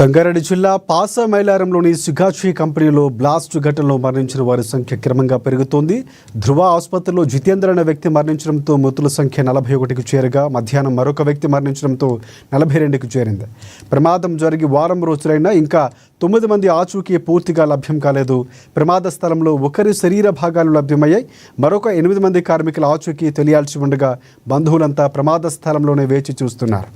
సంగారెడ్డి జిల్లా పాసమైలారంలోని సిగాచి కంపెనీలో బ్లాస్ట్ ఘటనలో మరణించిన వారి సంఖ్య క్రమంగా పెరుగుతోంది. ధృవ ఆసుపత్రిలో జితేంద్ర అనే వ్యక్తి మరణించడంతో మృతుల సంఖ్య 41కు చేరగా మధ్యాహ్నం మరొక వ్యక్తి మరణించడంతో 42కు చేరింది. ప్రమాదం జరిగి వారం రోజులైనా ఇంకా 9 మంది ఆచూకీ పూర్తిగా లభ్యం కాలేదు. ప్రమాద స్థలంలో ఒకరి శరీర భాగాలు లభ్యమయ్యాయి. మరొక 8 మంది కార్మికుల ఆచూకీ తెలియాల్సి ఉండగా బంధువులంతా ప్రమాద స్థలంలోనే వేచి చూస్తున్నారు.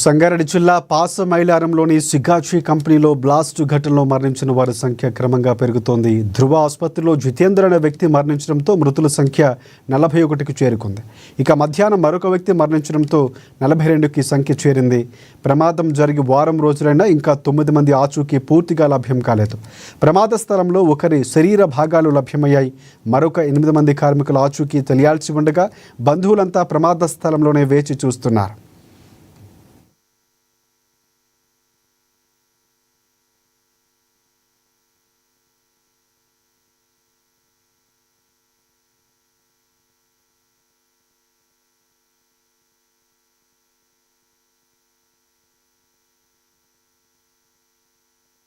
సంగారెడ్డి జిల్లా పాసమైలారంలోని సిగాచి కంపెనీలో బ్లాస్ట్ ఘటనలో మరణించిన వారి సంఖ్య క్రమంగా పెరుగుతోంది. ధృవ ఆసుపత్రిలో జితేంద్ర అనే వ్యక్తి మరణించడంతో మృతుల సంఖ్య 41కు చేరుకుంది. ఇక మధ్యాహ్నం మరొక వ్యక్తి మరణించడంతో 42కి సంఖ్య చేరింది. ప్రమాదం జరిగి వారం రోజులైనా ఇంకా 9 మంది ఆచూకీ పూర్తిగా లభ్యం కాలేదు. ప్రమాద స్థలంలో ఒకరి శరీర భాగాలు లభ్యమయ్యాయి. మరొక 8 మంది కార్మికుల ఆచూకీ తెలియాల్సి ఉండగా బంధువులంతా ప్రమాద స్థలంలోనే వేచి చూస్తున్నారు.